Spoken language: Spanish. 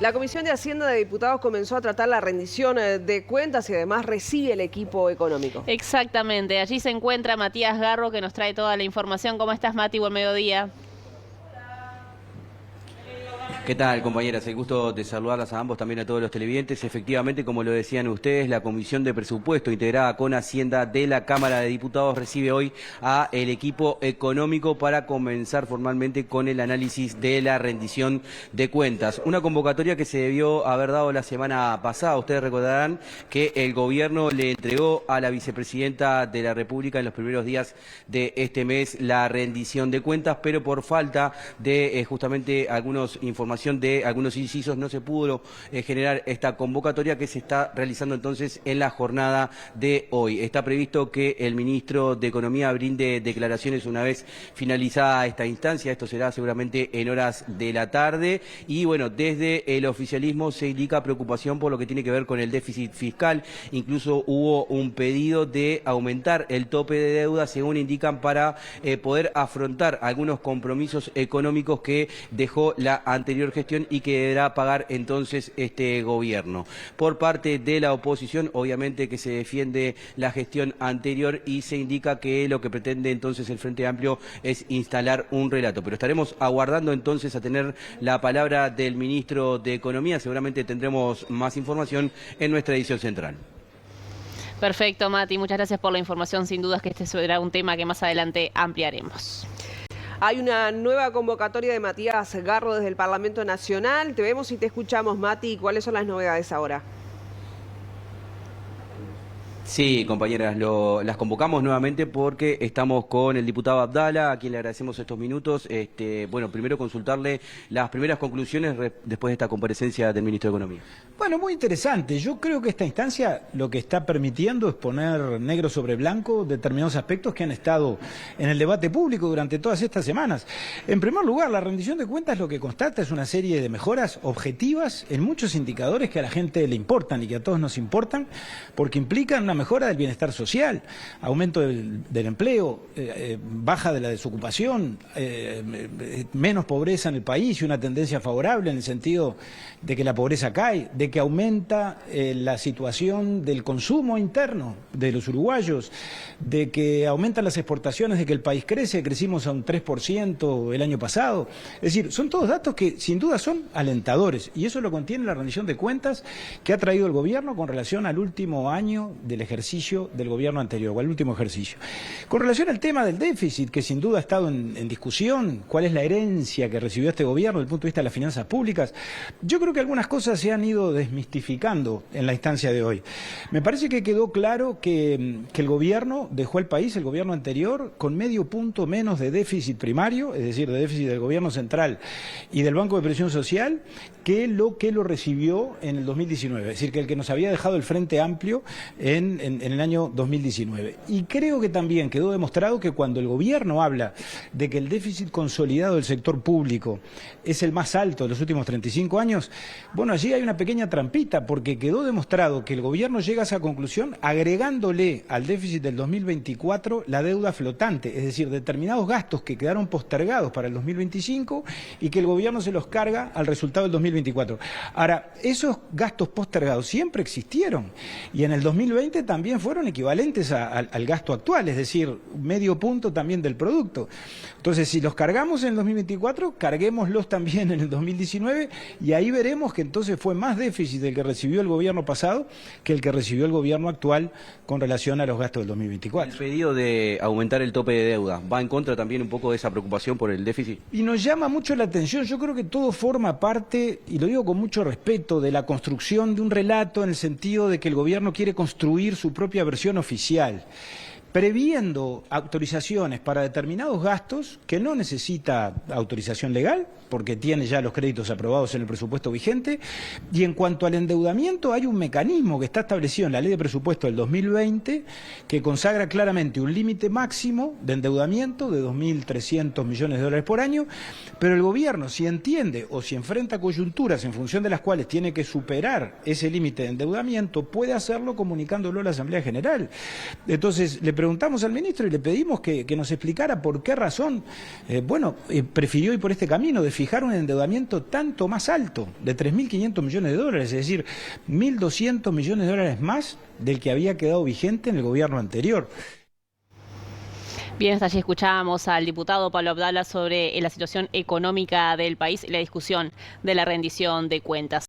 La Comisión de Hacienda de Diputados comenzó a tratar la rendición de cuentas y además recibe el equipo económico. Exactamente, allí se encuentra Matías Garro que nos trae toda la información. ¿Cómo estás, Mati? Buen mediodía. ¿Qué tal, compañeras? El gusto de saludarlas a ambos, también a todos los televidentes. Efectivamente, como lo decían ustedes, la Comisión de Presupuesto integrada con Hacienda de la Cámara de Diputados recibe hoy a el equipo económico para comenzar formalmente con el análisis de la rendición de cuentas. Una convocatoria que se debió haber dado la semana pasada. Ustedes recordarán que el gobierno le entregó a la vicepresidenta de la República en los primeros días de este mes la rendición de cuentas, pero por falta de justamente información de algunos incisos no se pudo generar esta convocatoria que se está realizando entonces en la jornada de hoy. Está previsto que el ministro de Economía brinde declaraciones una vez finalizada esta instancia. Esto será seguramente en horas de la tarde. Y bueno, desde el oficialismo se indica preocupación por lo que tiene que ver con el déficit fiscal. Incluso hubo un pedido de aumentar el tope de deuda, según indican, para poder afrontar algunos compromisos económicos que dejó la anterior gestión y que deberá pagar entonces este gobierno. Por parte de la oposición, obviamente que se defiende la gestión anterior y se indica que lo que pretende entonces el Frente Amplio es instalar un relato. Pero estaremos aguardando entonces a tener la palabra del ministro de Economía. Seguramente tendremos más información en nuestra edición central. Perfecto, Mati. Muchas gracias por la información. Sin dudas que este será un tema que más adelante ampliaremos. Hay una nueva convocatoria de Matías Garro desde el Parlamento Nacional. Te vemos y te escuchamos, Mati. ¿Cuáles son las novedades ahora? Sí, compañeras, las convocamos nuevamente porque estamos con el diputado Abdala, a quien le agradecemos estos minutos. Bueno, primero consultarle las primeras conclusiones después de esta comparecencia del ministro de Economía. Bueno, muy interesante. Yo creo que esta instancia lo que está permitiendo es poner negro sobre blanco determinados aspectos que han estado en el debate público durante todas estas semanas. En primer lugar, la rendición de cuentas lo que constata es una serie de mejoras objetivas en muchos indicadores que a la gente le importan y que a todos nos importan, porque implican una mejora del bienestar social, aumento del empleo, baja de la desocupación, menos pobreza en el país y una tendencia favorable en el sentido de que la pobreza cae, de que aumenta la situación del consumo interno de los uruguayos, de que aumentan las exportaciones, de que el país crece, crecimos a un 3% el año pasado. Es decir, son todos datos que sin duda son alentadores y eso lo contiene la rendición de cuentas que ha traído el gobierno con relación al último año del ejercicio del gobierno anterior, o al último ejercicio. Con relación al tema del déficit, que sin duda ha estado en discusión, cuál es la herencia que recibió este gobierno desde el punto de vista de las finanzas públicas, yo creo que algunas cosas se han ido desmistificando en la instancia de hoy. Me parece que quedó claro que el gobierno dejó al país, el gobierno anterior, con medio punto menos de déficit primario, es decir, de déficit del gobierno central y del Banco de Previsión Social, que lo recibió en el 2019, es decir, que el que nos había dejado el Frente Amplio en el año 2019. Y creo que también quedó demostrado que cuando el gobierno habla de que el déficit consolidado del sector público es el más alto de los últimos 35 años, bueno, allí hay una pequeña trampita, porque quedó demostrado que el gobierno llega a esa conclusión agregándole al déficit del 2024 la deuda flotante, es decir, determinados gastos que quedaron postergados para el 2025 y que el gobierno se los carga al resultado del 2024. Ahora, esos gastos postergados siempre existieron y en el 2020 también fueron equivalentes al gasto actual, es decir, medio punto también del producto. Entonces, si los cargamos en el 2024, carguémoslos también en el 2019 y ahí veremos que entonces fue más déficit el que recibió el gobierno pasado que el que recibió el gobierno actual con relación a los gastos del 2024. El pedido de aumentar el tope de deuda, ¿va en contra también un poco de esa preocupación por el déficit? Y nos llama mucho la atención, yo creo que todo forma parte, y lo digo con mucho respeto, de la construcción de un relato en el sentido de que el gobierno quiere construir su propia versión oficial, previendo autorizaciones para determinados gastos que no necesita autorización legal, porque tiene ya los créditos aprobados en el presupuesto vigente, y en cuanto al endeudamiento hay un mecanismo que está establecido en la Ley de Presupuesto del 2020 que consagra claramente un límite máximo de endeudamiento de 2.300 millones de dólares por año, pero el gobierno, si entiende o si enfrenta coyunturas en función de las cuales tiene que superar ese límite de endeudamiento, puede hacerlo comunicándolo a la Asamblea General. Entonces, le preguntamos al ministro y le pedimos que nos explicara por qué razón, prefirió ir por este camino de fijar un endeudamiento tanto más alto, de 3.500 millones de dólares, es decir, 1.200 millones de dólares más del que había quedado vigente en el gobierno anterior. Bien, hasta allí escuchábamos al diputado Pablo Abdala sobre la situación económica del país y la discusión de la rendición de cuentas.